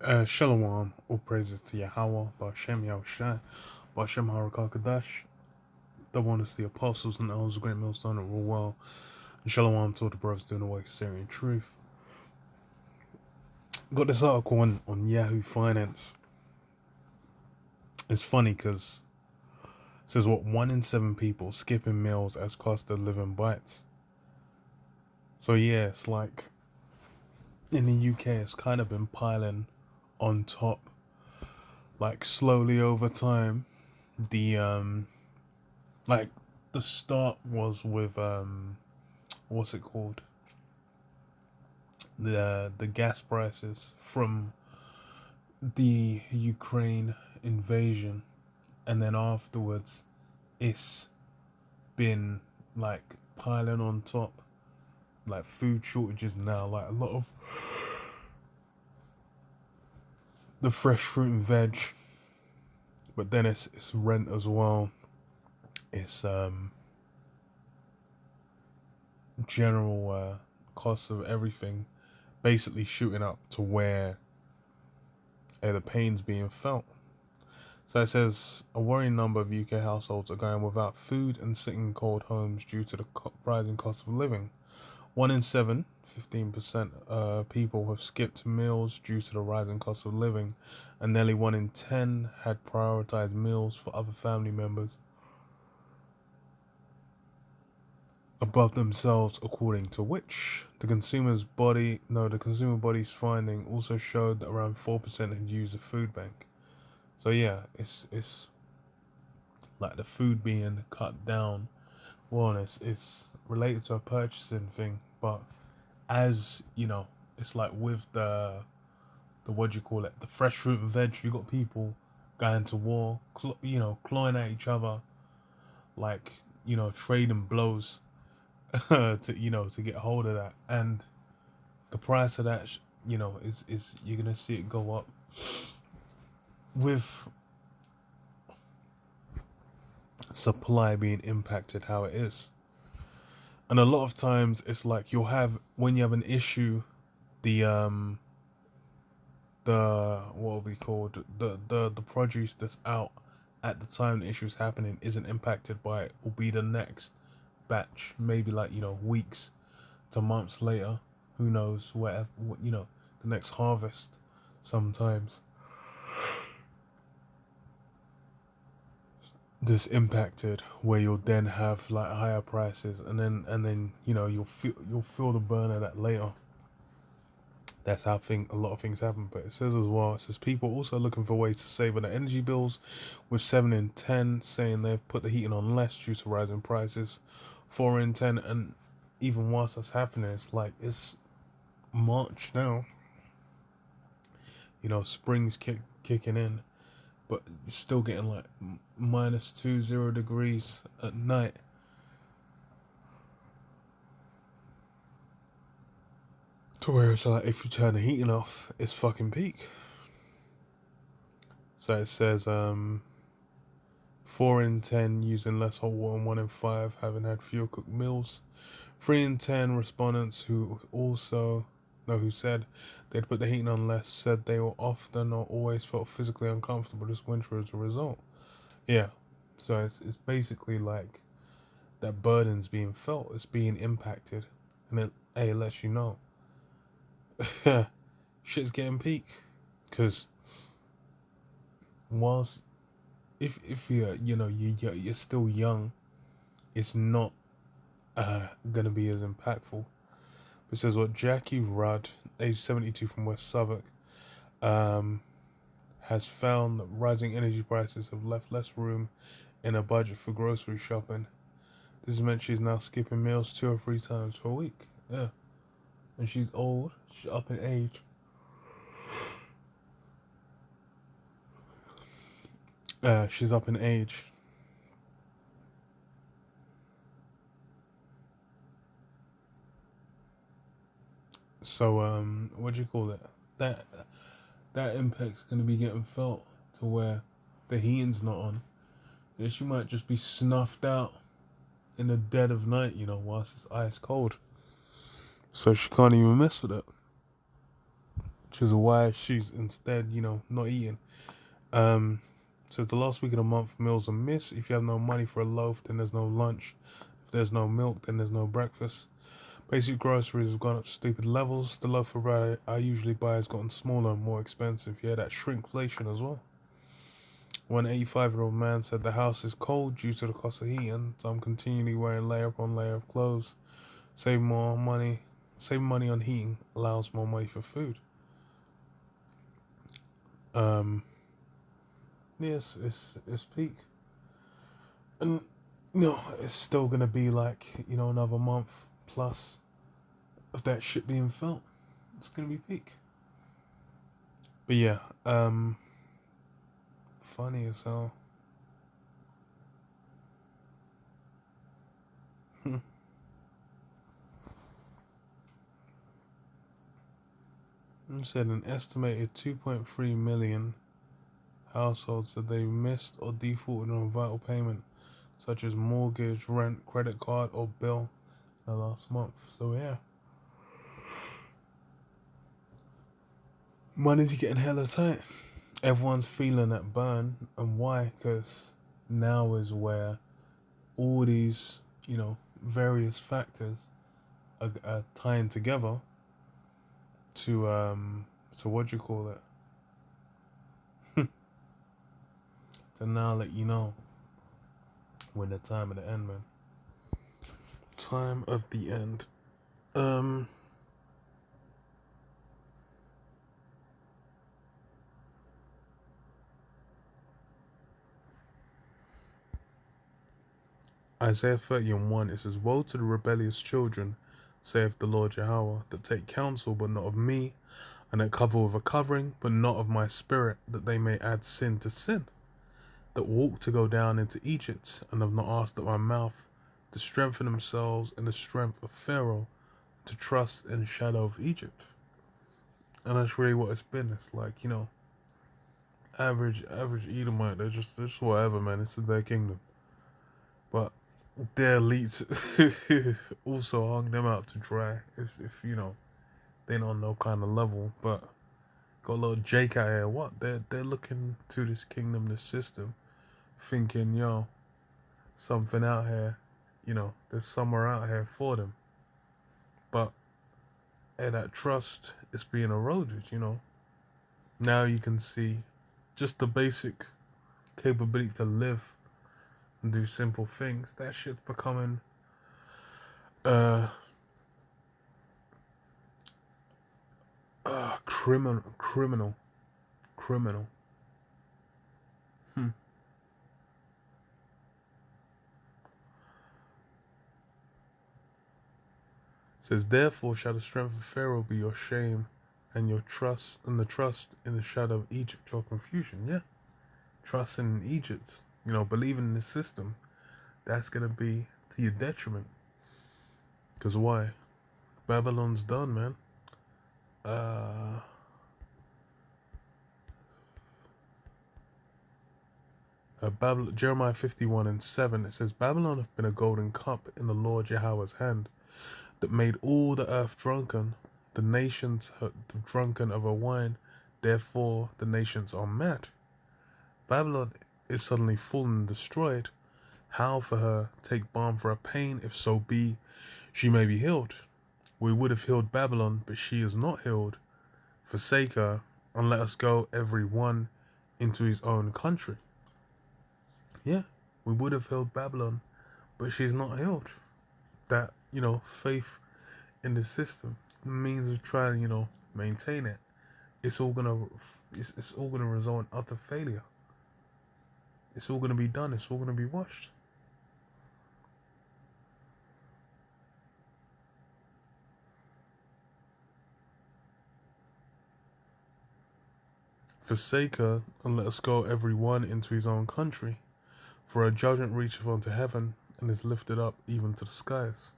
Shalom, all praises to Yahweh, Bashem Yahushai, Bashem Harakakadash, the one is the apostles and elders of Great Millstone that rule well, and Shalom to all the brothers doing the work of Syrian truth. Got this article on Yahoo Finance. It's funny because it says what 1 in 7 people skipping meals as cost of living bites. So yeah, it's like in the UK, it's kind of been piling on top, like slowly over time. The like the start was with what's it called, the gas prices from the Ukraine invasion, and then afterwards it's been like piling on top, like food shortages now, like a lot of the fresh fruit and veg, but then it's rent as well. It's general costs of everything basically shooting up to where the pain's being felt. So it says a worrying number of UK households are going without food and sitting in cold homes due to the rising cost of living. 1 in 7, 15% people have skipped meals due to the rising cost of living, and nearly 1 in 10 had prioritized meals for other family members above themselves, according to which the consumer body's finding also showed that around 4% had used a food bank. So yeah, it's like the food being cut down. Well, it's related to a purchasing thing, but as you know, it's like with the what do you call it, the fresh fruit and veg. You got people going to war, clawing at each other, like trading blows to get hold of that, and the price of that, is you're gonna see it go up with supply being impacted how it is. And a lot of times it's like when you have an issue, the what will be called, the produce that's out at the time the issue is happening isn't impacted by it, will be the next batch, maybe like weeks to months later, who knows, whatever, the next harvest sometimes this impacted, where you'll then have like higher prices, and then you'll feel the burn of that later. That's how a lot of things happen. But it says as well, it says people also looking for ways to save on their energy bills, with 7 in 10 saying they've put the heating on less due to rising prices. 4 in 10, and even whilst that's happening, it's like it's March now. Spring's kicking in, but you're still getting like -20 degrees at night. To where it's like if you turn the heating off, it's fucking peak. So it says 4 in 10 using less hot water, and 1 in 5 having had fewer cooked meals. 3 in 10 respondents who said they'd put the heating on less said they were often or always felt physically uncomfortable this winter as a result. Yeah, so it's basically like that burden's being felt, it's being impacted, and it lets you know shit's getting peak. Because whilst if you're still young, it's not gonna be as impactful. It says what Jackie Rudd, age 72 from West Southwark, has found that rising energy prices have left less room in her budget for grocery shopping. This has meant she's now skipping meals 2 or 3 times per week. Yeah, and she's old. She's up in age. She's up in age. So what do you call it? That that impact's gonna be getting felt to where the heating's not on. Yeah, she might just be snuffed out in the dead of night, whilst it's ice cold. So she can't even mess with it. which is why she's instead, not eating. Um, Says the last week of the month, meals are missed. If you have no money for a loaf, then there's no lunch. If there's no milk, then there's no breakfast. Basic groceries have gone up to stupid levels. The loaf of bread I usually buy has gotten smaller and more expensive. Yeah, that shrinkflation as well. One 85-year-old man said the house is cold due to the cost of heating, so I'm continually wearing layer upon layer of clothes. Save more money. Saving money on heating allows more money for food. Um, yes, it's peak, and it's still gonna be like another month plus of that shit being felt. It's gonna be peak. But yeah, funny as hell. It said an estimated 2.3 million households that they missed or defaulted on a vital payment, such as mortgage, rent, credit card, or bill, in the last month. So yeah, money's getting hella tight. Everyone's feeling that burn, and why? Because now is where all these, various factors are tying together to what do you call it? To now let you know when the time of the end, man. Time of the end. Isaiah 30:1, it says, woe to the rebellious children, saith the Lord Yahweh, that take counsel, but not of me, and that cover with a covering, but not of my spirit, that they may add sin to sin, that walk to go down into Egypt, and have not asked at my mouth, to strengthen themselves in the strength of Pharaoh, to trust in the shadow of Egypt. And that's really what it's been. It's like, average Edomite, they're just whatever, man. It's their kingdom. But their elites also hung them out to dry. If they're on no kind of level, but got a little Jake out here. What they're looking to this kingdom, this system, thinking, something out here, there's somewhere out here for them. But that trust is being eroded. Now you can see just the basic capability to live and do simple things. That shit's becoming criminal. Says, therefore shall the strength of Pharaoh be your shame, and your trust and the trust in the shadow of Egypt your confusion. Yeah, trusting in Egypt, believing in the system, that's gonna be to your detriment. Cause why? Babylon's done, man. Jeremiah 51:7, it says, Babylon hath been a golden cup in the Lord Yahweh's hand, that made all the earth drunken. The nations are drunken of her wine, therefore the nations are mad. Babylon is suddenly full and destroyed. How for her take balm for her pain, if so be she may be healed? We would have healed Babylon, but she is not healed. Forsake her, and let us go every one into his own country. Yeah, we would have healed Babylon, but she's not healed. That, faith in the system, the means of trying, maintain it, it's all gonna result in utter failure. It's all gonna be done. It's all gonna be washed. Forsake her, and let us go every one into his own country. For her judgment reacheth unto heaven, and is lifted up even to the skies.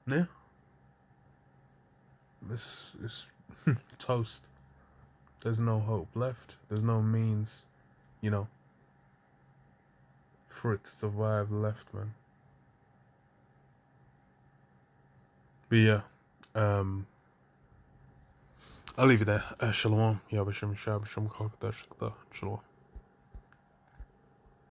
Yeah. This is toast. There's no hope left. There's no means, for it to survive left, man. But yeah, I'll leave it there. Shalom. Yabashim Shab Shalom.